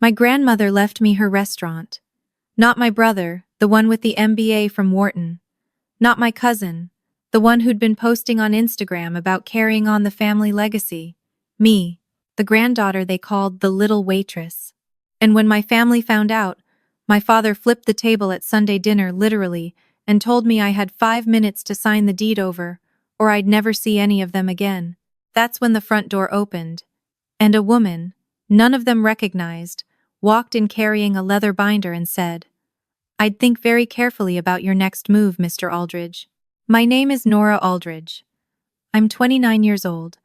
My grandmother left me her restaurant. Not my brother, the one with the MBA from Wharton. Not my cousin, the one who'd been posting on Instagram about carrying on the family legacy. Me, the granddaughter they called the little waitress. And when my family found out, my father flipped the table at Sunday dinner literally and told me I had 5 minutes to sign the deed over, or I'd never see any of them again. That's when the front door opened, and a woman, none of them recognized, walked in carrying a leather binder and said, "I'd think very carefully about your next move, Mr. Aldridge. My name is Nora Aldridge. I'm 29 years old,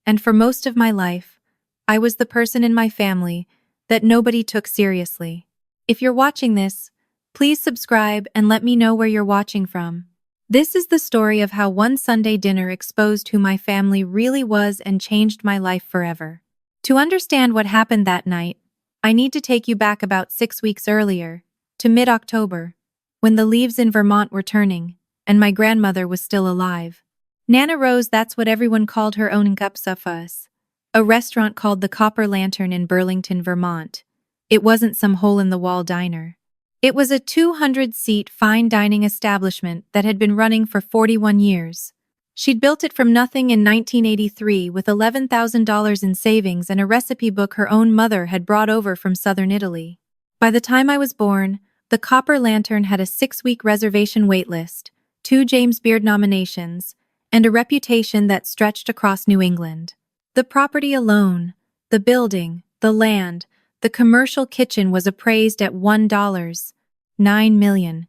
and for most of my life, I was the person in my family that nobody took seriously. If you're watching this, please subscribe and let me know where you're watching from." This is the story of how one Sunday dinner exposed who my family really was and changed my life forever. To understand what happened that night, I need to take you back about 6 weeks earlier, to mid-October, when the leaves in Vermont were turning, and my grandmother was still alive. Nana Rose, that's what everyone called her, owned us, a restaurant called the Copper Lantern in Burlington, Vermont. It wasn't some hole-in-the-wall diner. It was a 200-seat fine dining establishment that had been running for 41 years. She'd built it from nothing in 1983 with $11,000 in savings and a recipe book her own mother had brought over from southern Italy. By the time I was born, the Copper Lantern had a 6-week reservation waitlist, 2 James Beard nominations, and a reputation that stretched across New England. The property alone, the building, the land, the commercial kitchen was appraised at $1.9 million.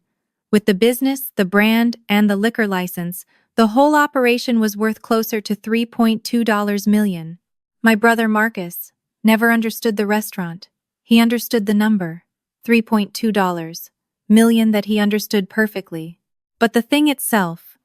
With the business, the brand, and the liquor license, the whole operation was worth closer to $3.2 million. My brother Marcus never understood the restaurant. He understood the number, $3.2 million, that he understood perfectly. But the thing itself,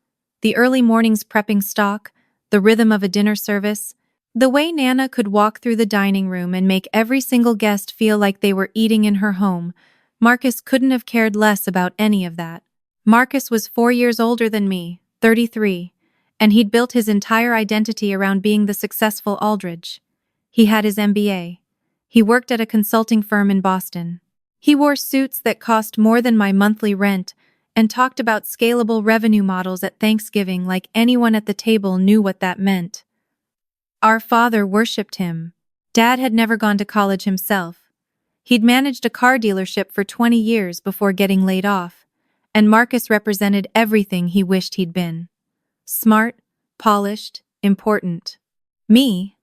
the early mornings prepping stock, the rhythm of a dinner service, the way Nana could walk through the dining room and make every single guest feel like they were eating in her home, Marcus couldn't have cared less about any of that. Marcus was 4 years older than me, 33, and he'd built his entire identity around being the successful Aldridge. He had his MBA. He worked at a consulting firm in Boston. He wore suits that cost more than my monthly rent and talked about scalable revenue models at Thanksgiving like anyone at the table knew what that meant. Our father worshipped him. Dad had never gone to college himself. He'd managed a car dealership for 20 years before getting laid off, and Marcus represented everything he wished he'd been. Smart, polished, important. Me?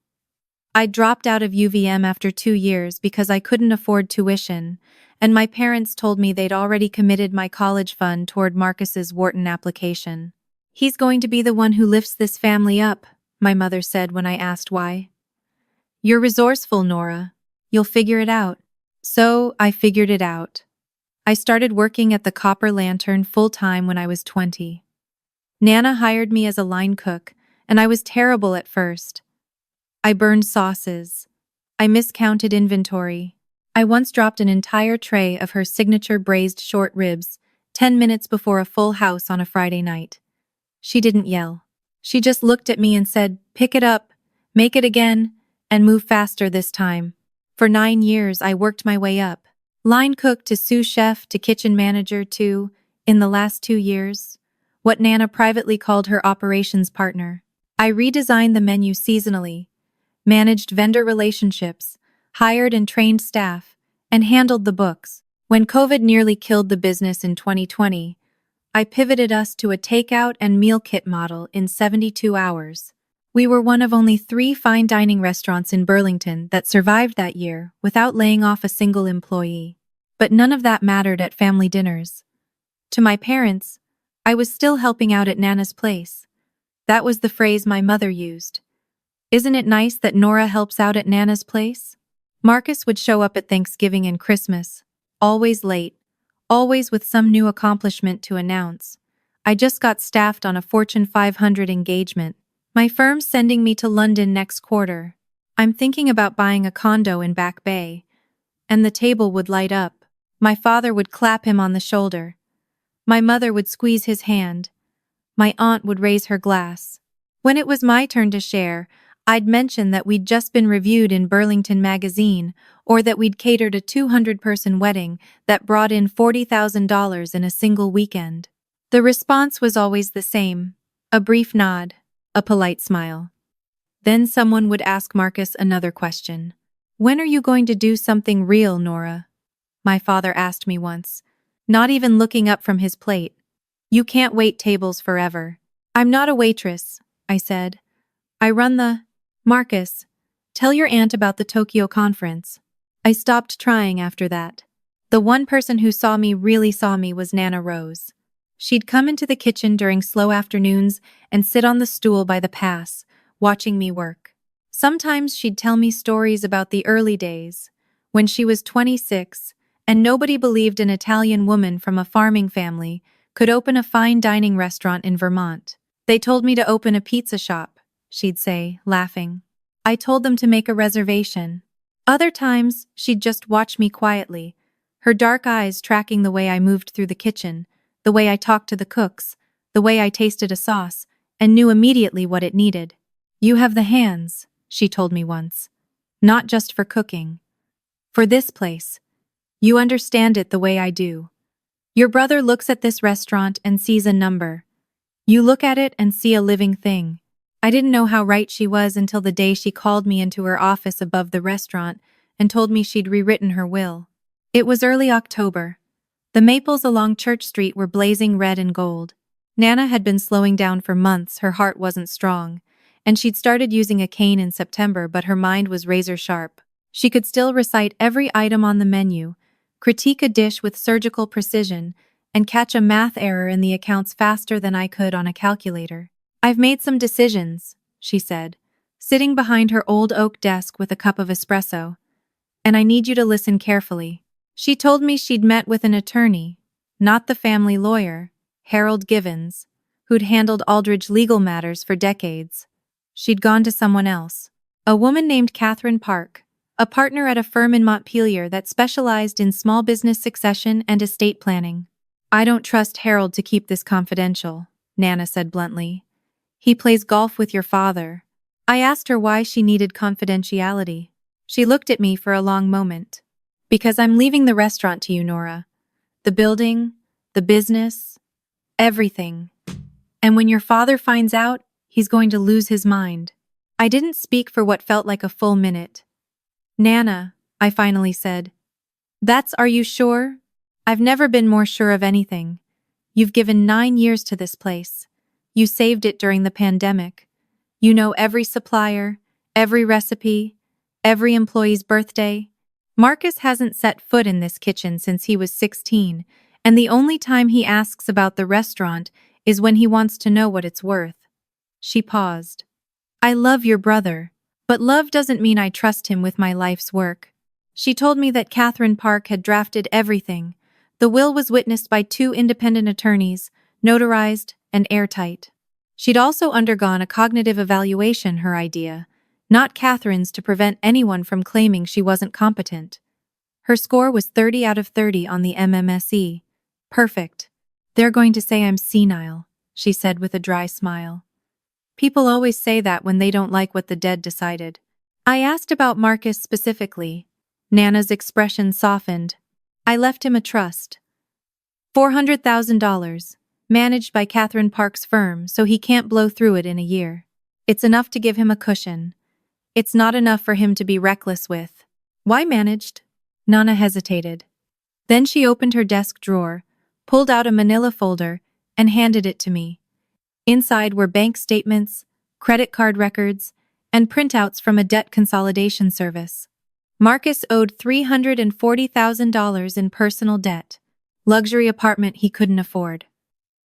I dropped out of UVM after 2 years because I couldn't afford tuition, and my parents told me they'd already committed my college fund toward Marcus's Wharton application. "He's going to be the one who lifts this family up," my mother said when I asked why. "You're resourceful, Nora. You'll figure it out." So I figured it out. I started working at the Copper Lantern full-time when I was 20. Nana hired me as a line cook, and I was terrible at first. I burned sauces. I miscounted inventory. I once dropped an entire tray of her signature braised short ribs 10 minutes before a full house on a Friday night. She didn't yell. She just looked at me and said, "Pick it up, make it again, and move faster this time." For 9 years, I worked my way up. Line cook to sous chef to kitchen manager to, in the last 2 years, what Nana privately called her operations partner. I redesigned the menu seasonally, managed vendor relationships, hired and trained staff, and handled the books. When COVID nearly killed the business in 2020, I pivoted us to a takeout and meal kit model in 72 hours. We were one of only 3 fine dining restaurants in Burlington that survived that year without laying off a single employee. But none of that mattered at family dinners. To my parents, I was still helping out at Nana's place. That was the phrase my mother used. "Isn't it nice that Nora helps out at Nana's place?" Marcus would show up at Thanksgiving and Christmas, always late, always with some new accomplishment to announce. I just got staffed on a Fortune 500 engagement. My firm's sending me to London next quarter. I'm thinking about buying a condo in Back Bay. And the table would light up. My father would clap him on the shoulder. My mother would squeeze his hand. My aunt would raise her glass. When it was my turn to share, I'd mention that we'd just been reviewed in Burlington magazine, or that we'd catered a 200-person wedding that brought in $40,000 in a single weekend. The response was always the same: a brief nod, a polite smile. Then someone would ask Marcus another question. "When are you going to do something real, Nora?" My father asked me once, not even looking up from his plate. "You can't wait tables forever." "I'm not a waitress," I said. "I run the—" "Marcus, tell your aunt about the Tokyo conference." I stopped trying after that. The one person who really saw me was Nana Rose. She'd come into the kitchen during slow afternoons and sit on the stool by the pass, watching me work. Sometimes she'd tell me stories about the early days, when she was 26, and nobody believed an Italian woman from a farming family could open a fine dining restaurant in Vermont. "They told me to open a pizza shop," she'd say, laughing. "I told them to make a reservation." Other times, she'd just watch me quietly, her dark eyes tracking the way I moved through the kitchen, the way I talked to the cooks, the way I tasted a sauce, and knew immediately what it needed. "You have the hands," she told me once. "Not just for cooking. For this place. You understand it the way I do. Your brother looks at this restaurant and sees a number. You look at it and see a living thing." I didn't know how right she was until the day she called me into her office above the restaurant and told me she'd rewritten her will. It was early October. The maples along Church Street were blazing red and gold. Nana had been slowing down for months, her heart wasn't strong, and she'd started using a cane in September, but her mind was razor sharp. She could still recite every item on the menu, critique a dish with surgical precision, and catch a math error in the accounts faster than I could on a calculator. "I've made some decisions," she said, sitting behind her old oak desk with a cup of espresso. "And I need you to listen carefully." She told me she'd met with an attorney, not the family lawyer, Harold Givens, who'd handled Aldridge legal matters for decades. She'd gone to someone else. A woman named Catherine Park, a partner at a firm in Montpelier that specialized in small business succession and estate planning. "I don't trust Harold to keep this confidential," Nana said bluntly. "He plays golf with your father." I asked her why she needed confidentiality. She looked at me for a long moment. "Because I'm leaving the restaurant to you, Nora. The building, the business, everything. And when your father finds out, he's going to lose his mind." I didn't speak for what felt like a full minute. "Nana," I finally said. "Are you sure?" "I've never been more sure of anything. You've given 9 years to this place. You saved it during the pandemic. You know every supplier, every recipe, every employee's birthday. Marcus hasn't set foot in this kitchen since he was 16, and the only time he asks about the restaurant is when he wants to know what it's worth." She paused. "I love your brother, but love doesn't mean I trust him with my life's work." She told me that Catherine Park had drafted everything. The will was witnessed by 2 independent attorneys, notarized and airtight. She'd also undergone a cognitive evaluation, her idea, not Catherine's, to prevent anyone from claiming she wasn't competent. Her score was 30 out of 30 on the MMSE. "Perfect. They're going to say I'm senile," she said with a dry smile. "People always say that when they don't like what the dead decided." I asked about Marcus specifically. Nana's expression softened. "I left him a trust. $400,000. Managed by Catherine Park's firm, so he can't blow through it in a year. It's enough to give him a cushion. It's not enough for him to be reckless with." "Why managed?" Nana hesitated. Then she opened her desk drawer, pulled out a manila folder, and handed it to me. Inside were bank statements, credit card records, and printouts from a debt consolidation service. Marcus owed $340,000 in personal debt, luxury apartment he couldn't afford,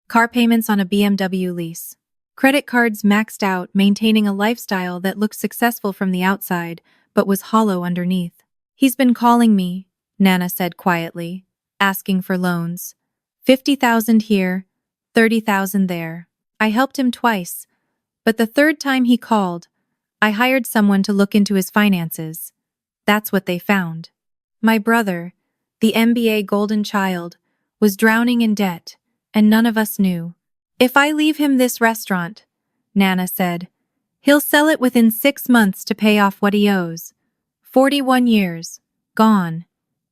car payments on a BMW lease, credit cards maxed out, maintaining a lifestyle that looked successful from the outside but was hollow underneath. "He's been calling me," Nana said quietly, "asking for loans. 50,000 here, 30,000 there. I helped him twice, but the third time he called, I hired someone to look into his finances. That's what they found. My brother, the MBA golden child, was drowning in debt, and none of us knew. If I leave him this restaurant," Nana said, He'll sell it within 6 months to pay off what he owes. 41 years. Gone.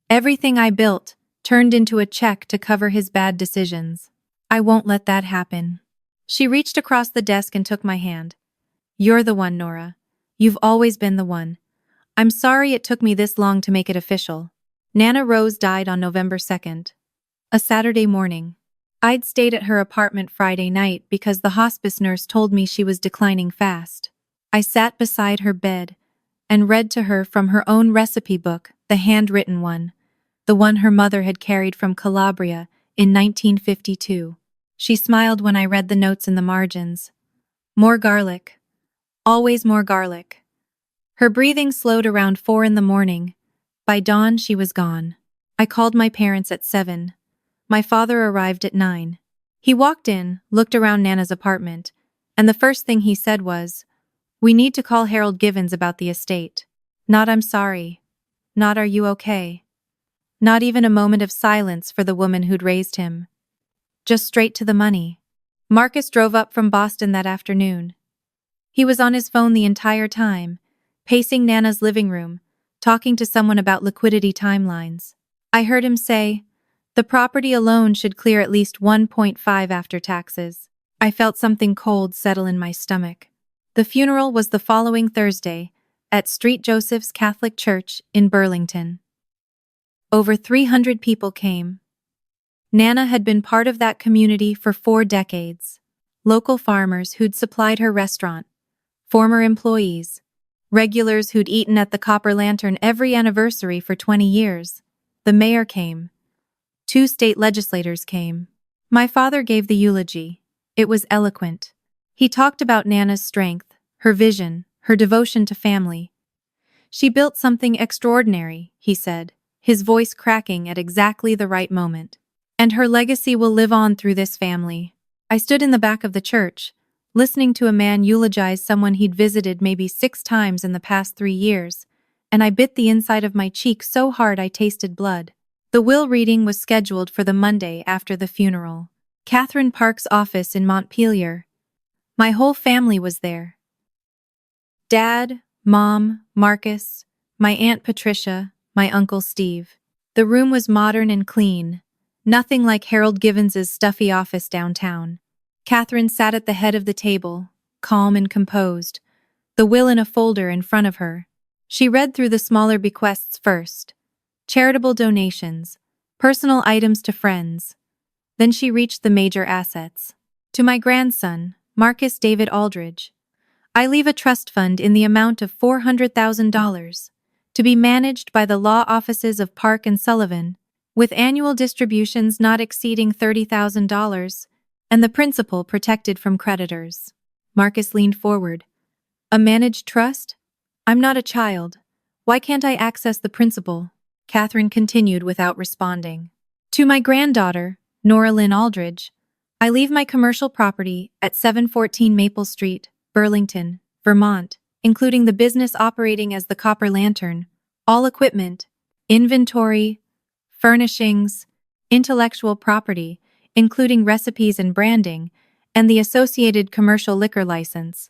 Everything I built turned into a check to cover his bad decisions. I won't let that happen. She reached across the desk and took my hand. You're the one, Nora. You've always been the one. I'm sorry it took me this long to make it official. Nana Rose died on November 2nd. A Saturday morning. I'd stayed at her apartment Friday night because the hospice nurse told me she was declining fast. I sat beside her bed and read to her from her own recipe book, the handwritten one, the one her mother had carried from Calabria in 1952. She smiled when I read the notes in the margins. More garlic. Always more garlic. Her breathing slowed around 4 in the morning. By dawn, she was gone. I called my parents at 7. My father arrived at 9. He walked in, looked around Nana's apartment, and the first thing he said was, "We need to call Harold Givens about the estate." Not "I'm sorry." Not "Are you okay?" Not even a moment of silence for the woman who'd raised him. Just straight to the money. Marcus drove up from Boston that afternoon. He was on his phone the entire time, pacing Nana's living room, talking to someone about liquidity timelines. I heard him say, "The property alone should clear at least 1.5 after taxes." I felt something cold settle in my stomach. The funeral was the following Thursday, at St. Joseph's Catholic Church in Burlington. Over 300 people came. Nana had been part of that community for 4 decades. Local farmers who'd supplied her restaurant, former employees, regulars who'd eaten at the Copper Lantern every anniversary for 20 years. The mayor came. 2 state legislators came. My father gave the eulogy. It was eloquent. He talked about Nana's strength, her vision, her devotion to family. "She built something extraordinary," he said, his voice cracking at exactly the right moment. "And her legacy will live on through this family." I stood in the back of the church, listening to a man eulogize someone he'd visited maybe 6 times in the past 3 years, and I bit the inside of my cheek so hard I tasted blood. The will reading was scheduled for the Monday after the funeral. Catherine Park's office in Montpelier. My whole family was there. Dad, Mom, Marcus, my Aunt Patricia, my Uncle Steve. The room was modern and clean, nothing like Harold Givens's stuffy office downtown. Catherine sat at the head of the table, calm and composed, the will in a folder in front of her. She read through the smaller bequests first. Charitable donations, personal items to friends. Then she reached the major assets. To my grandson, Marcus David Aldridge. I leave a trust fund in the amount of $400,000 to be managed by the law offices of Park and Sullivan, with annual distributions not exceeding $30,000, and the principal protected from creditors. Marcus leaned forward. "A managed trust? I'm not a child. Why can't I access the principal?" Catherine continued without responding. To my granddaughter, Nora Lynn Aldridge, I leave my commercial property at 714 Maple Street, Burlington, Vermont, including the business operating as the Copper Lantern, all equipment, inventory, furnishings, intellectual property, including recipes and branding, and the associated commercial liquor license.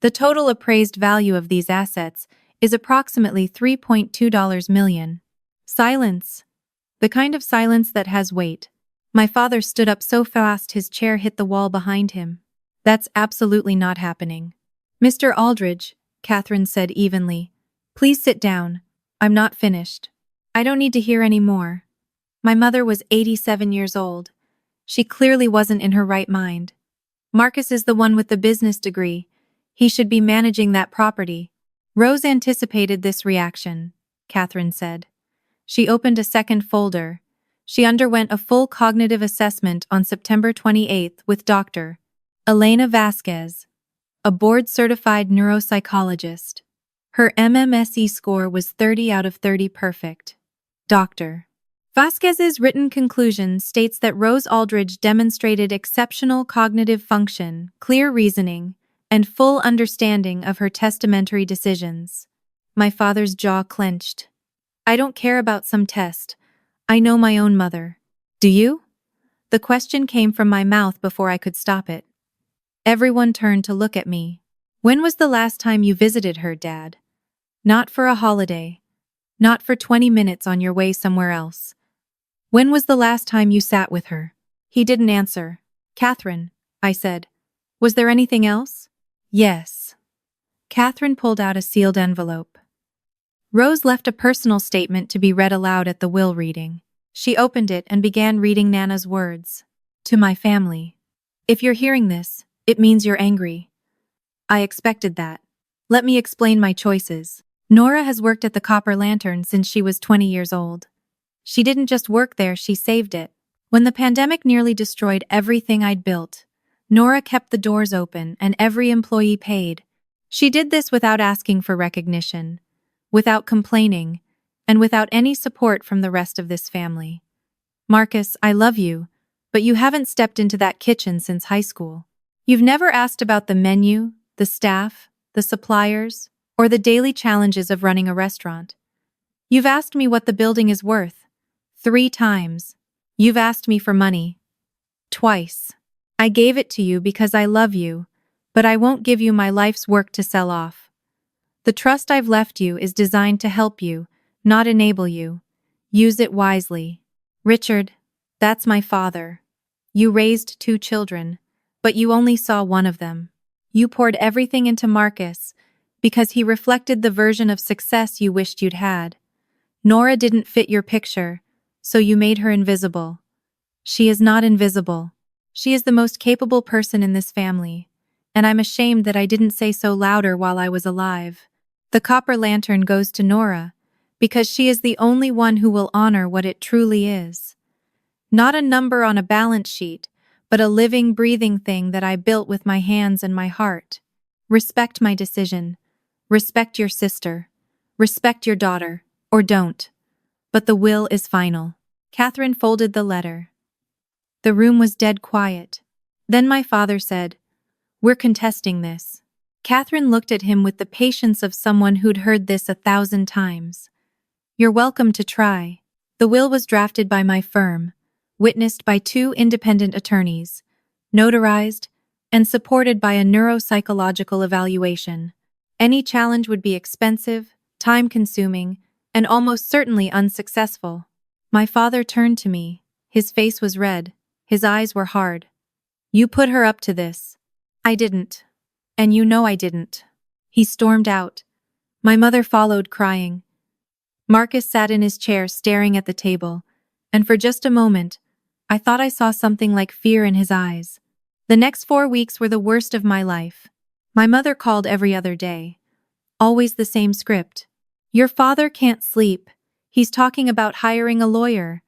The total appraised value of these assets is approximately $3.2 million. Silence. The kind of silence that has weight. My father stood up so fast his chair hit the wall behind him. "That's absolutely not happening." "Mr. Aldridge," Catherine said evenly, "please sit down. I'm not finished. I don't need to hear any more." My mother was 87 years old. She clearly wasn't in her right mind. "Marcus is the one with the business degree. He should be managing that property." Rose anticipated this reaction, Catherine said. She opened a second folder. She underwent a full cognitive assessment on September 28th with Dr. Elena Vasquez, a board-certified neuropsychologist. Her MMSE score was 30 out of 30 perfect. Dr. Vasquez's written conclusion states that Rose Aldridge demonstrated exceptional cognitive function, clear reasoning, and full understanding of her testamentary decisions. My father's jaw clenched. "I don't care about some test. I know my own mother." "Do you?" The question came from my mouth before I could stop it. Everyone turned to look at me. When was the last time you visited her, Dad? Not for a holiday. Not for 20 minutes on your way somewhere else. When was the last time you sat with her? He didn't answer. Catherine, I said. Was there anything else? Yes. Catherine pulled out a sealed envelope. Rose left a personal statement to be read aloud at the will reading. She opened it and began reading Nana's words. To my family. If you're hearing this, it means you're angry. I expected that. Let me explain my choices. Nora has worked at the Copper Lantern since she was 20 years old. She didn't just work there, she saved it. When the pandemic nearly destroyed everything I'd built, Nora kept the doors open and every employee paid. She did this without asking for recognition, without complaining, and without any support from the rest of this family. Marcus, I love you, but you haven't stepped into that kitchen since high school. You've never asked about the menu, the staff, the suppliers, or the daily challenges of running a restaurant. You've asked me what the building is worth. 3 times. You've asked me for money. Twice. I gave it to you because I love you, but I won't give you my life's work to sell off. The trust I've left you is designed to help you, not enable you. Use it wisely. Richard, that's my father. You raised 2 children, but you only saw one of them. You poured everything into Marcus because he reflected the version of success you wished you'd had. Nora didn't fit your picture, so you made her invisible. She is not invisible. She is the most capable person in this family, and I'm ashamed that I didn't say so louder while I was alive. The Copper Lantern goes to Nora, because she is the only one who will honor what it truly is. Not a number on a balance sheet, but a living, breathing thing that I built with my hands and my heart. Respect my decision. Respect your sister. Respect your daughter, or don't. But the will is final. Catherine folded the letter. The room was dead quiet. Then my father said, "We're contesting this." Catherine looked at him with the patience of someone who'd heard this 1,000 times. "You're welcome to try." The will was drafted by my firm, witnessed by 2 independent attorneys, notarized, and supported by a neuropsychological evaluation. Any challenge would be expensive, time-consuming, and almost certainly unsuccessful. My father turned to me. His face was red. His eyes were hard. "You put her up to this." "I didn't. And you know I didn't." He stormed out. My mother followed, crying. Marcus sat in his chair staring at the table, and for just a moment, I thought I saw something like fear in his eyes. The next 4 weeks were the worst of my life. My mother called every other day. Always the same script. "Your father can't sleep. He's talking about hiring a lawyer.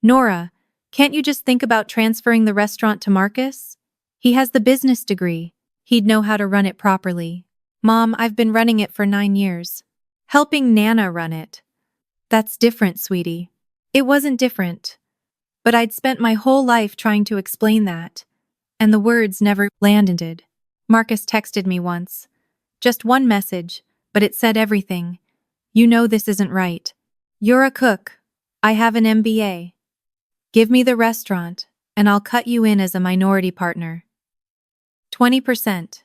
Nora, can't you just think about transferring the restaurant to Marcus? He has the business degree. He'd know how to run it properly. Mom, I've been running it for 9 years. Helping Nana run it. That's different, sweetie." It wasn't different. But I'd spent my whole life trying to explain that, and the words never landed. Marcus texted me once. Just one message, but it said everything. "You know this isn't right. You're a cook. I have an MBA. Give me the restaurant, and I'll cut you in as a minority partner. 20%.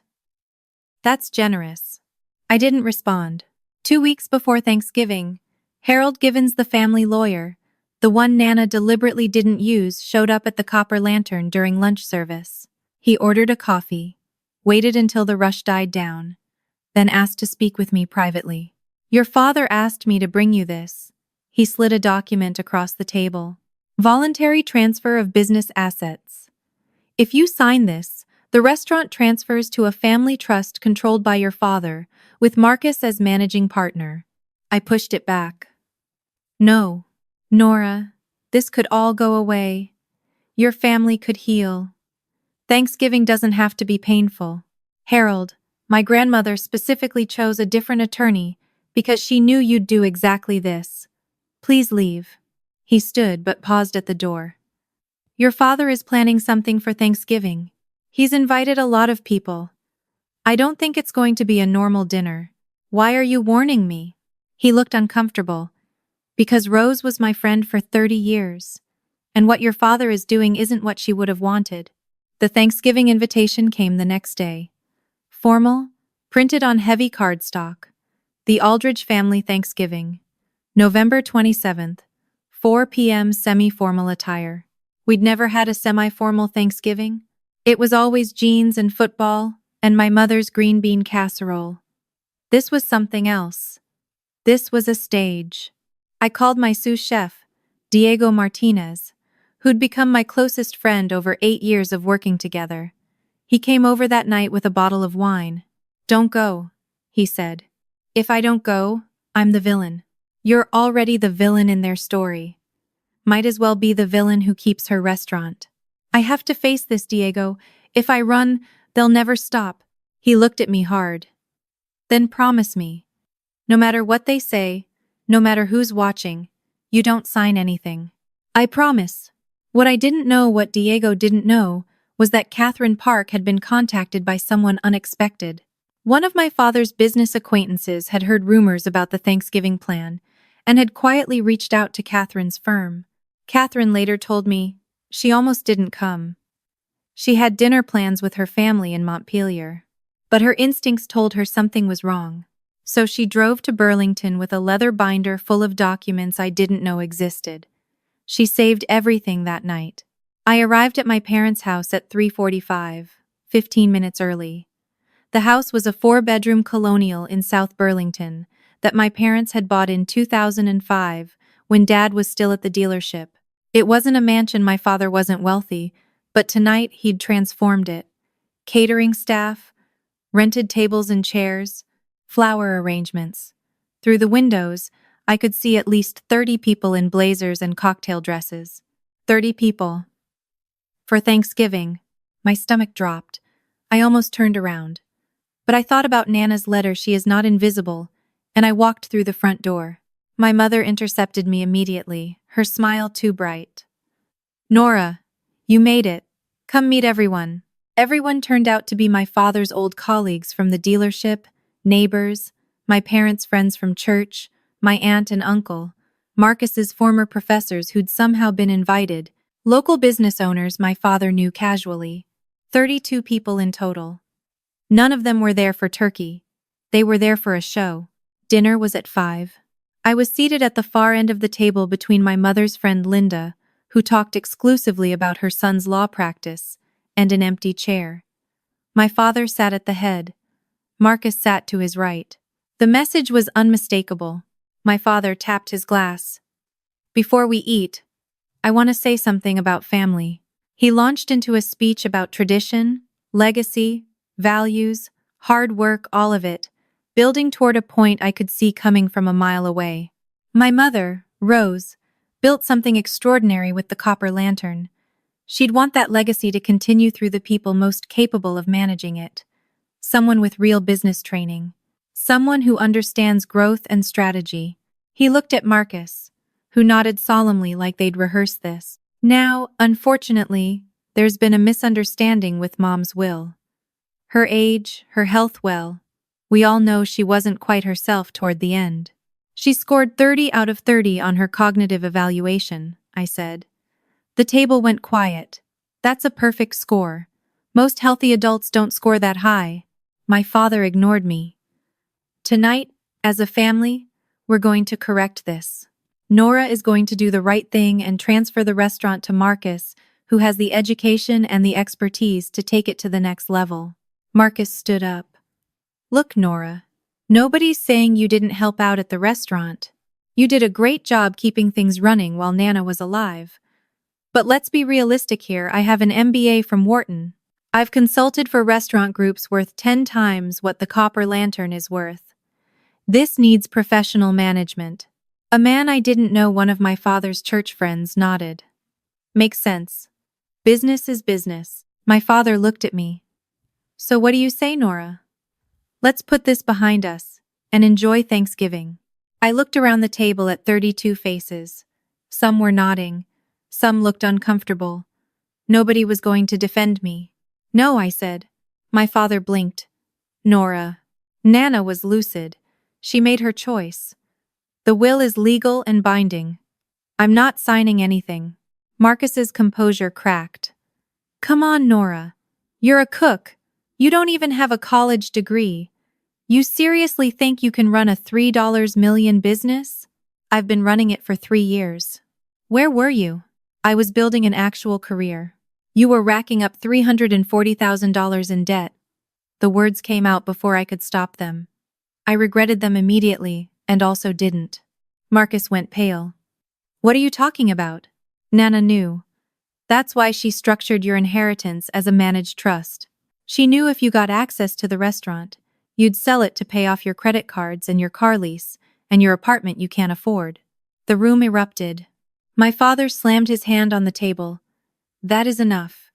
That's generous." I didn't respond. 2 weeks before Thanksgiving, Harold Givens, the family lawyer, the one Nana deliberately didn't use, showed up at the Copper Lantern during lunch service. He ordered a coffee, waited until the rush died down, then asked to speak with me privately. "Your father asked me to bring you this." He slid a document across the table. "Voluntary transfer of business assets. If you sign this, the restaurant transfers to a family trust controlled by your father, with Marcus as managing partner." I pushed it back. "No, Nora, this could all go away. Your family could heal. Thanksgiving doesn't have to be painful. Harold, my grandmother specifically chose a different attorney because she knew you'd do exactly this. Please leave." He stood but paused at the door. "Your father is planning something for Thanksgiving. He's invited a lot of people. I don't think it's going to be a normal dinner. Why are you warning me?" He looked uncomfortable. "Because Rose was my friend for 30 years. And what your father is doing isn't what she would have wanted." The Thanksgiving invitation came the next day. Formal, Printed on heavy cardstock. The Aldridge Family Thanksgiving. November 27th, 4 p.m. Semi-formal attire. We'd never had a semi-formal Thanksgiving. It was always jeans and football, and my mother's green bean casserole. This was something else. This was a stage. I called my sous chef, Diego Martinez, who'd become my closest friend over 8 years of working together. He came over that night with a bottle of wine. "Don't go," he said. "If I don't go, I'm the villain." "You're already the villain in their story. Might as well be the villain who keeps her restaurant." "I have to face this, Diego. If I run, they'll never stop." He looked at me hard. "Then promise me. No matter what they say, no matter who's watching, you don't sign anything." "I promise." What I didn't know, what Diego didn't know, was that Catherine Park had been contacted by someone unexpected. One of my father's business acquaintances had heard rumors about the Thanksgiving plan and had quietly reached out to Catherine's firm. Catherine later told me she almost didn't come. She had dinner plans with her family in Montpelier. But her instincts told her something was wrong. So she drove to Burlington with a leather binder full of documents I didn't know existed. She saved everything that night. I arrived at my parents' house at 3:45, 15 minutes early. The house was a 4-bedroom colonial in South Burlington that my parents had bought in 2005 when Dad was still at the dealership. It wasn't a mansion, my father wasn't wealthy, but tonight he'd transformed it. Catering staff, rented tables and chairs, flower arrangements. Through the windows, I could see at least 30 people in blazers and cocktail dresses. 30 people. For Thanksgiving, my stomach dropped. I almost turned around. But I thought about Nana's letter, "She is not invisible," and I walked through the front door. My mother intercepted me immediately, her smile too bright. "Nora, you made it. Come meet everyone." Everyone turned out to be my father's old colleagues from the dealership, neighbors, my parents' friends from church, my aunt and uncle, Marcus's former professors who'd somehow been invited, local business owners my father knew casually. 32 people in total. None of them were there for turkey. They were there for a show. Dinner was at 5. I was seated at the far end of the table between my mother's friend Linda, who talked exclusively about her son's law practice, and an empty chair. My father sat at the head. Marcus sat to his right. The message was unmistakable. My father tapped his glass. "Before we eat, I want to say something about family." He launched into a speech about tradition, legacy, values, hard work, all of it, building toward a point I could see coming from a mile away. My mother, Rose, built something extraordinary with the copper lantern. She'd want that legacy to continue through the people most capable of managing it. Someone with real business training. Someone who understands growth and strategy. He looked at Marcus, who nodded solemnly like they'd rehearsed this. Now, unfortunately, there's been a misunderstanding with Mom's will. Her age, her health, well, we all know she wasn't quite herself toward the end. She scored 30 out of 30 on her cognitive evaluation, I said. The table went quiet. That's a perfect score. Most healthy adults don't score that high. My father ignored me. Tonight, as a family, we're going to correct this. Nora is going to do the right thing and transfer the restaurant to Marcus, who has the education and the expertise to take it to the next level. Marcus stood up. "Look, Nora, nobody's saying you didn't help out at the restaurant. You did a great job keeping things running while Nana was alive. But let's be realistic here. I have an MBA from Wharton. I've consulted for restaurant groups worth 10 times what the copper lantern is worth. This needs professional management." A man I didn't know, one of my father's church friends, nodded. "Makes sense. Business is business." My father looked at me. "So what do you say, Nora? Let's put this behind us and enjoy Thanksgiving." I looked around the table at 32 faces. Some were nodding. Some looked uncomfortable. Nobody was going to defend me. "No," I said. My father blinked. "Nora." Nana was lucid. She made her choice. The will is legal and binding. I'm not signing anything. Marcus's composure cracked. "Come on, Nora. You're a cook. You don't even have a college degree. You seriously think you can run a $3 million business? I've been running it for 3 years. Where were you? I was building an actual career. You were racking up $340,000 in debt. The words came out before I could stop them. I regretted them immediately, and also didn't. Marcus went pale. What are you talking about? Nana knew. That's why she structured your inheritance as a managed trust. She knew if you got access to the restaurant, you'd sell it to pay off your credit cards and your car lease, and your apartment you can't afford. The room erupted. My father slammed his hand on the table. That is enough.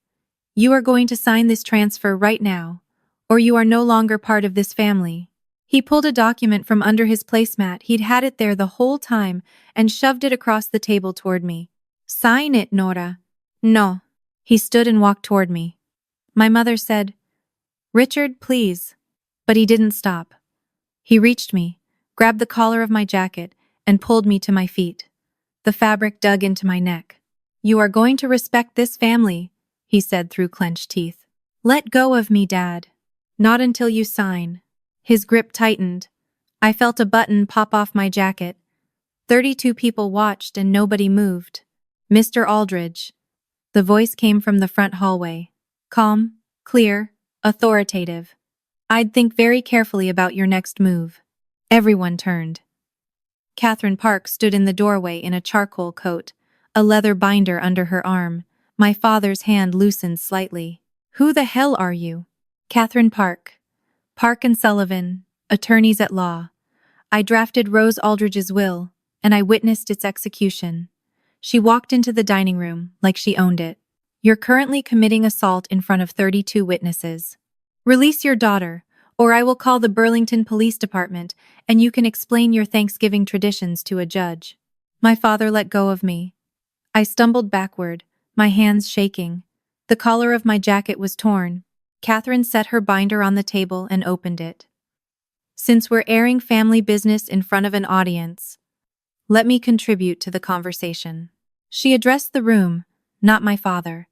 You are going to sign this transfer right now, or you are no longer part of this family. He pulled a document from under his placemat. He'd had it there the whole time and shoved it across the table toward me. Sign it, Nora. No. He stood and walked toward me. My mother said, Richard, please. But he didn't stop. He reached me, grabbed the collar of my jacket, and pulled me to my feet. The fabric dug into my neck. You are going to respect this family, he said through clenched teeth. Let go of me, Dad. Not until you sign. His grip tightened. I felt a button pop off my jacket. 32 people watched and nobody moved. Mr. Aldridge. The voice came from the front hallway. Calm, clear, authoritative. I'd think very carefully about your next move. Everyone turned. Catherine Park stood in the doorway in a charcoal coat, a leather binder under her arm. My father's hand loosened slightly. Who the hell are you? Catherine Park. Park and Sullivan, attorneys at law. I drafted Rose Aldridge's will, and I witnessed its execution. She walked into the dining room like she owned it. You're currently committing assault in front of 32 witnesses. Release your daughter, or I will call the Burlington Police Department and you can explain your Thanksgiving traditions to a judge. My father let go of me. I stumbled backward, my hands shaking. The collar of my jacket was torn. Catherine set her binder on the table and opened it. Since we're airing family business in front of an audience, let me contribute to the conversation. She addressed the room, not my father.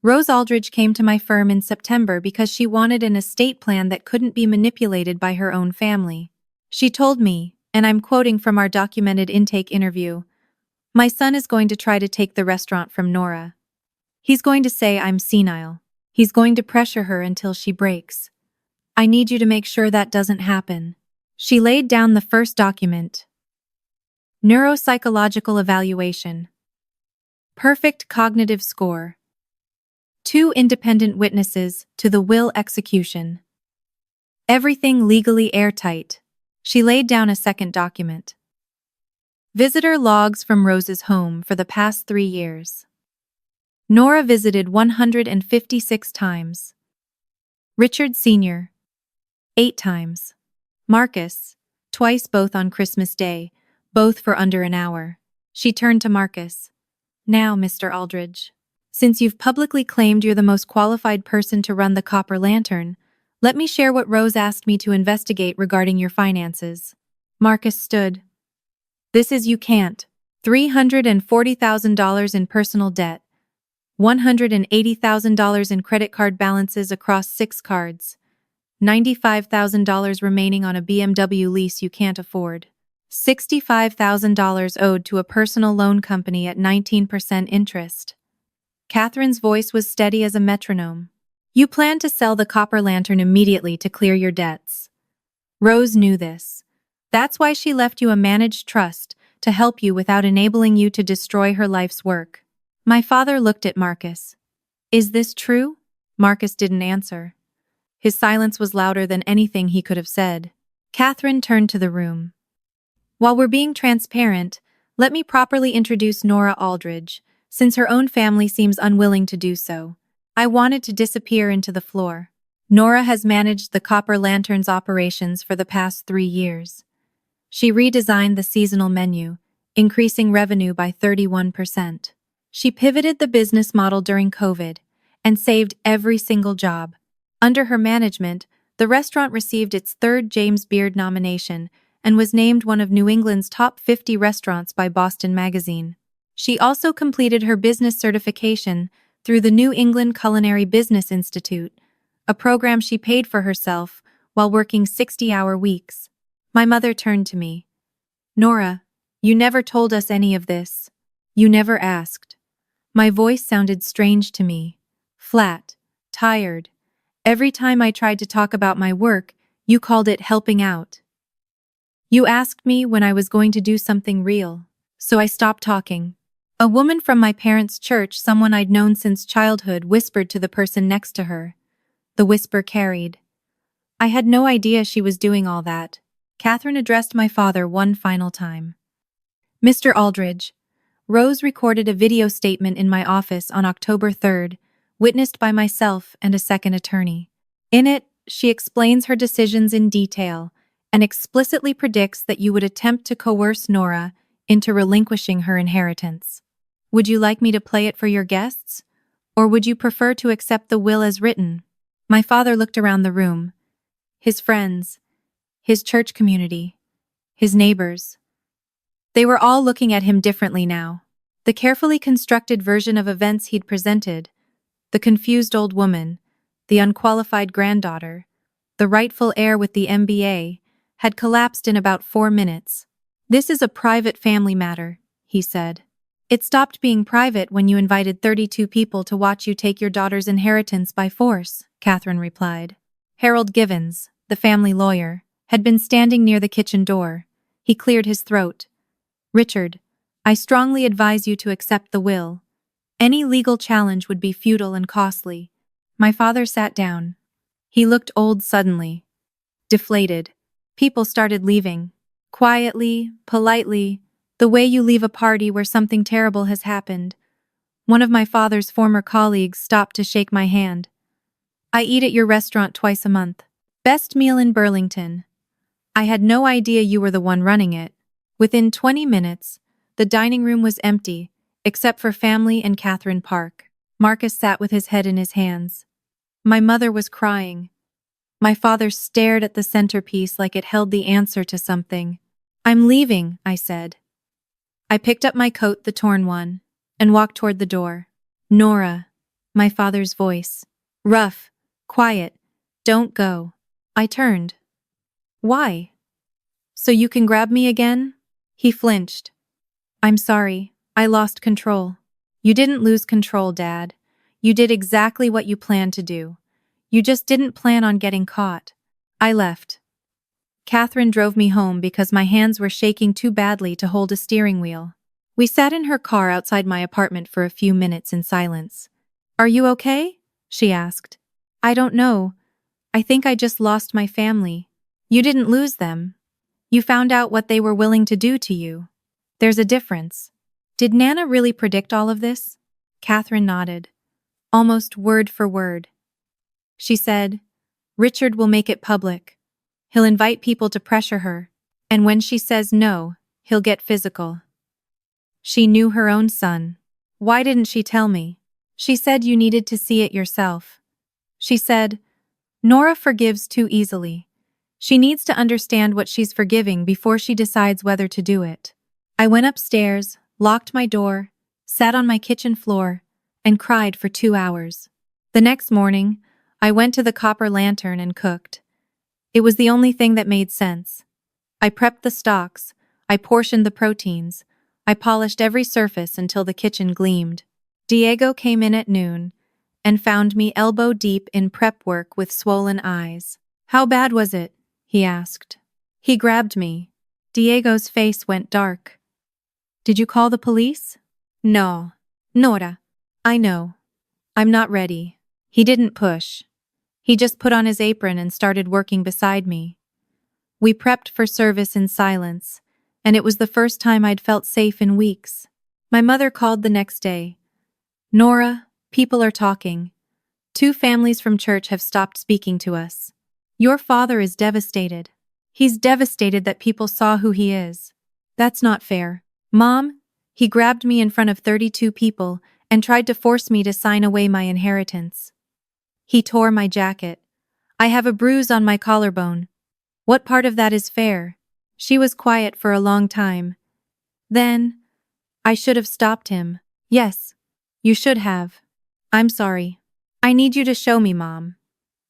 Rose Aldridge came to my firm in September because she wanted an estate plan that couldn't be manipulated by her own family. She told me, and I'm quoting from our documented intake interview, my son is going to try to take the restaurant from Nora. He's going to say I'm senile. He's going to pressure her until she breaks. I need you to make sure that doesn't happen. She laid down the first document. Neuropsychological evaluation. Perfect cognitive score. 2 independent witnesses to the will execution. Everything legally airtight. She laid down a second document. Visitor logs from Rose's home for the past 3 years. Nora visited 156 times. Richard Sr. 8 times. Marcus, twice, both on Christmas Day, both for under an hour. She turned to Marcus. Now, Mr. Aldridge, since you've publicly claimed you're the most qualified person to run the Copper Lantern, let me share what Rose asked me to investigate regarding your finances. Marcus stood. This is you can't. $340,000 in personal debt. $180,000 in credit card balances across 6 cards. $95,000 remaining on a BMW lease you can't afford. $65,000 owed to a personal loan company at 19% interest. Catherine's voice was steady as a metronome. You plan to sell the Copper Lantern immediately to clear your debts. Rose knew this. That's why she left you a managed trust to help you without enabling you to destroy her life's work. My father looked at Marcus. Is this true? Marcus didn't answer. His silence was louder than anything he could have said. Catherine turned to the room. While we're being transparent, let me properly introduce Nora Aldridge, since her own family seems unwilling to do so. I wanted to disappear into the floor. Nora has managed the Copper Lantern's operations for the past 3 years. She redesigned the seasonal menu, increasing revenue by 31%. She pivoted the business model during COVID and saved every single job. Under her management, the restaurant received its 3rd James Beard nomination and was named one of New England's top 50 restaurants by Boston Magazine. She also completed her business certification through the New England Culinary Business Institute, a program she paid for herself while working 60-hour weeks. My mother turned to me. Nora, you never told us any of this. You never asked. My voice sounded strange to me. Flat, tired. Every time I tried to talk about my work, you called it helping out. You asked me when I was going to do something real, so I stopped talking. A woman from my parents' church, someone I'd known since childhood, whispered to the person next to her. The whisper carried. I had no idea she was doing all that. Catherine addressed my father one final time. Mr. Aldridge, Rose recorded a video statement in my office on October 3rd, witnessed by myself and a second attorney. In it, she explains her decisions in detail and explicitly predicts that you would attempt to coerce Nora into relinquishing her inheritance. Would you like me to play it for your guests? Or would you prefer to accept the will as written? My father looked around the room. His friends, his church community, his neighbors. They were all looking at him differently now. The carefully constructed version of events he'd presented, the confused old woman, the unqualified granddaughter, the rightful heir with the MBA, had collapsed in about 4 minutes. This is a private family matter, he said. It stopped being private when you invited 32 people to watch you take your daughter's inheritance by force, Catherine replied. Harold Givens, the family lawyer, had been standing near the kitchen door. He cleared his throat. Richard, I strongly advise you to accept the will. Any legal challenge would be futile and costly. My father sat down. He looked old suddenly. Deflated. People started leaving. Quietly, politely, the way you leave a party where something terrible has happened. One of my father's former colleagues stopped to shake my hand. I eat at your restaurant twice a month. Best meal in Burlington. I had no idea you were the one running it. Within 20 minutes, the dining room was empty, except for family and Catherine Park. Marcus sat with his head in his hands. My mother was crying. My father stared at the centerpiece like it held the answer to something. I'm leaving, I said. I picked up my coat, the torn one, and walked toward the door. Nora, my father's voice. Rough, quiet, don't go. I turned. Why? So you can grab me again? He flinched. I'm sorry, I lost control. You didn't lose control, Dad. You did exactly what you planned to do. You just didn't plan on getting caught. I left. Catherine drove me home because my hands were shaking too badly to hold a steering wheel. We sat in her car outside my apartment for a few minutes in silence. Are you okay? She asked. I don't know. I think I just lost my family. You didn't lose them. You found out what they were willing to do to you. There's a difference. Did Nana really predict all of this? Catherine nodded, almost word for word. She said, Richard will make it public. He'll invite people to pressure her, and when she says no, he'll get physical. She knew her own son. Why didn't she tell me? She said you needed to see it yourself. She said, Nora forgives too easily. She needs to understand what she's forgiving before she decides whether to do it. I went upstairs, locked my door, sat on my kitchen floor, and cried for 2 hours. The next morning, I went to the Copper Lantern and cooked. It was the only thing that made sense. I prepped the stocks, I portioned the proteins, I polished every surface until the kitchen gleamed. Diego came in at noon and found me elbow-deep in prep work with swollen eyes. How bad was it? He asked. He grabbed me. Diego's face went dark. Did you call the police? No. Nora. I know. I'm not ready. He didn't push. He just put on his apron and started working beside me. We prepped for service in silence, and it was the first time I'd felt safe in weeks. My mother called the next day. Nora, people are talking. 2 families from church have stopped speaking to us. Your father is devastated. He's devastated that people saw who he is. That's not fair. Mom, he grabbed me in front of 32 people and tried to force me to sign away my inheritance. He tore my jacket. I have a bruise on my collarbone. What part of that is fair? She was quiet for a long time. Then, I should have stopped him. Yes, you should have. I'm sorry. I need you to show me, Mom.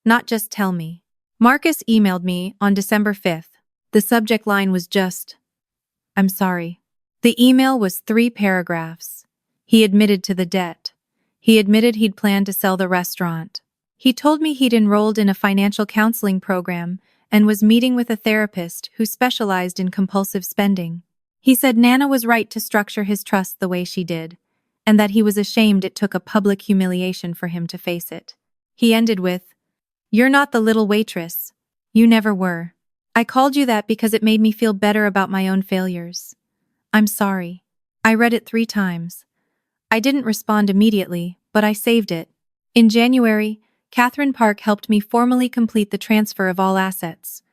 Not just tell me. Marcus emailed me on December 5th. The subject line was just, "I'm sorry." The email was 3 paragraphs. He admitted to the debt. He admitted he'd planned to sell the restaurant. He told me he'd enrolled in a financial counseling program and was meeting with a therapist who specialized in compulsive spending. He said Nana was right to structure his trust the way she did, and that he was ashamed it took a public humiliation for him to face it. He ended with, "You're not the little waitress. You never were. I called you that because it made me feel better about my own failures. I'm sorry." I read it 3 times. I didn't respond immediately, but I saved it. In January, Catherine Park helped me formally complete the transfer of all assets.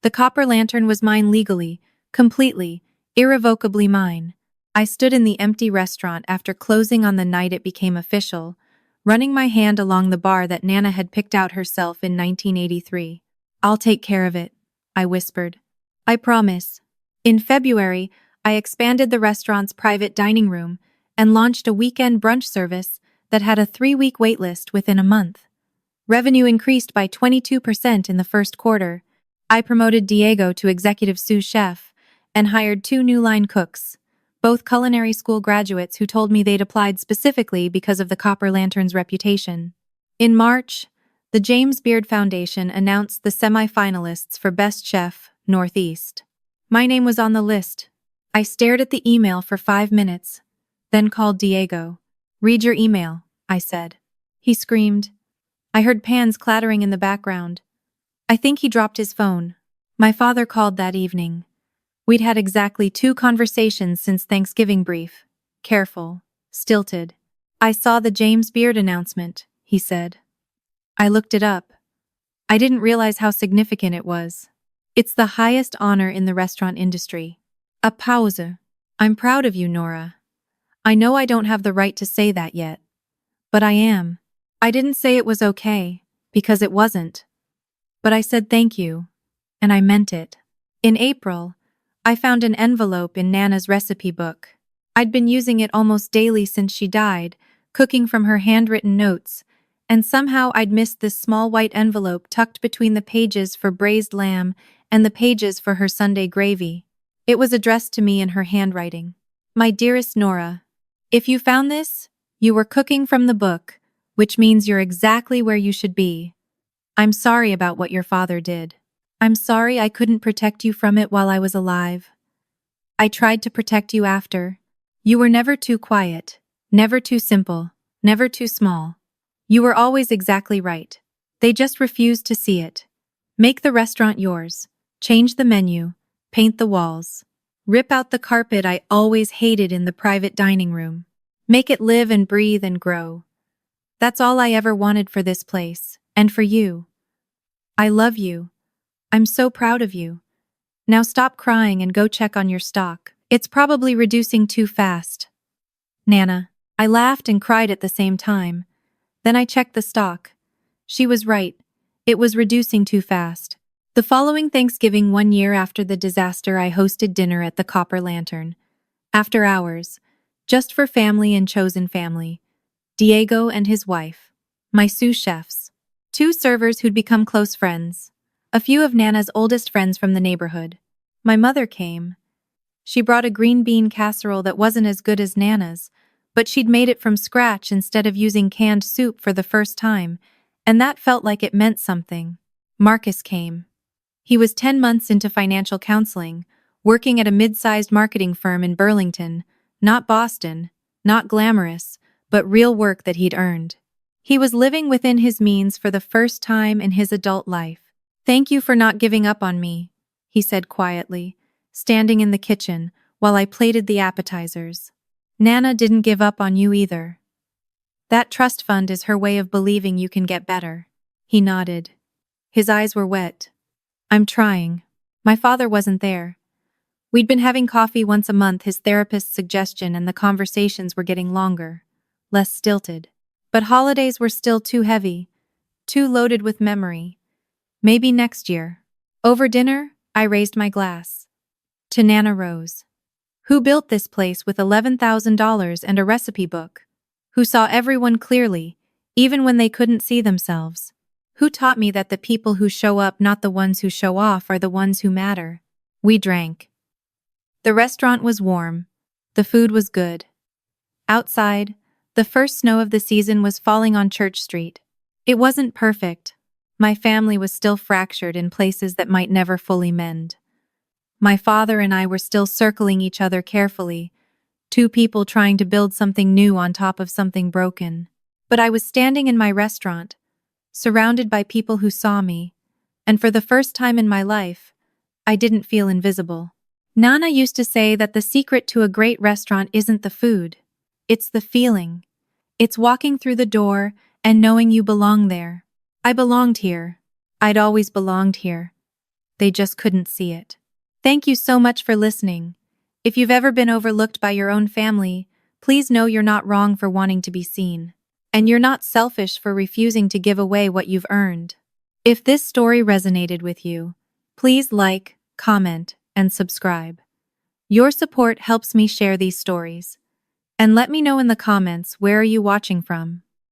The copper lantern was mine legally, completely, irrevocably mine. I stood in the empty restaurant after closing on the night it became official, running my hand along the bar that Nana had picked out herself in 1983. "I'll take care of it," I whispered. "I promise." In February, I expanded the restaurant's private dining room and launched a weekend brunch service that had a 3-week waitlist within a month. Revenue increased by 22% in the first quarter. I promoted Diego to executive sous chef and hired 2 new line cooks, both culinary school graduates who told me they'd applied specifically because of the Copper Lantern's reputation. In March, the James Beard Foundation announced the semi-finalists for Best Chef, Northeast. My name was on the list. I stared at the email for 5 minutes, then called Diego. "Read your email," I said. He screamed. I heard pans clattering in the background. I think he dropped his phone. My father called that evening. We'd had exactly 2 conversations since Thanksgiving brief. Careful, stilted. "I saw the James Beard announcement," he said. I looked it up. I didn't realize how significant it was. It's the highest honor in the restaurant industry. A pause. "I'm proud of you, Nora. I know I don't have the right to say that yet. But I am. I didn't say it was okay, because it wasn't. But I said thank you, and I meant it." In April, I found an envelope in Nana's recipe book. I'd been using it almost daily since she died, cooking from her handwritten notes, and somehow I'd missed this small white envelope tucked between the pages for braised lamb and the pages for her Sunday gravy. It was addressed to me in her handwriting. "My dearest Nora, if you found this, you were cooking from the book, which means you're exactly where you should be. I'm sorry about what your father did. I'm sorry I couldn't protect you from it while I was alive. I tried to protect you after. You were never too quiet, never too simple, never too small. You were always exactly right. They just refused to see it. Make the restaurant yours. Change the menu. Paint the walls. Rip out the carpet I always hated in the private dining room. Make it live and breathe and grow. That's all I ever wanted for this place, and for you. I love you. I'm so proud of you. Now stop crying and go check on your stock. It's probably reducing too fast. Nana." I laughed and cried at the same time. Then I checked the stock. She was right. It was reducing too fast. The following Thanksgiving, 1 year after the disaster, I hosted dinner at the Copper Lantern. After hours. Just for family and chosen family. Diego and his wife. My sous chefs. 2 servers who'd become close friends. A few of Nana's oldest friends from the neighborhood. My mother came. She brought a green bean casserole that wasn't as good as Nana's, but she'd made it from scratch instead of using canned soup for the first time, and that felt like it meant something. Marcus came. He was 10 months into financial counseling, working at a mid-sized marketing firm in Burlington, not Boston, not glamorous, but real work that he'd earned. He was living within his means for the first time in his adult life. "Thank you for not giving up on me," he said quietly, standing in the kitchen while I plated the appetizers. "Nana didn't give up on you either. That trust fund is her way of believing you can get better." He nodded. His eyes were wet. "I'm trying." My father wasn't there. We'd been having coffee once a month, his therapist's suggestion, and the conversations were getting longer, less stilted. But holidays were still too heavy, too loaded with memory. Maybe next year. Over dinner, I raised my glass. To Nana Rose. Who built this place with $11,000 and a recipe book? Who saw everyone clearly, even when they couldn't see themselves? Who taught me that the people who show up, not the ones who show off, are the ones who matter? We drank. The restaurant was warm. The food was good. Outside, the first snow of the season was falling on Church Street. It wasn't perfect. My family was still fractured in places that might never fully mend. My father and I were still circling each other carefully, two people trying to build something new on top of something broken. But I was standing in my restaurant, surrounded by people who saw me, and for the first time in my life, I didn't feel invisible. Nana used to say that the secret to a great restaurant isn't the food, it's the feeling. It's walking through the door and knowing you belong there. I belonged here. I'd always belonged here. They just couldn't see it. Thank you so much for listening. If you've ever been overlooked by your own family, please know you're not wrong for wanting to be seen. And you're not selfish for refusing to give away what you've earned. If this story resonated with you, please like, comment, and subscribe. Your support helps me share these stories. And let me know in the comments, where are you watching from?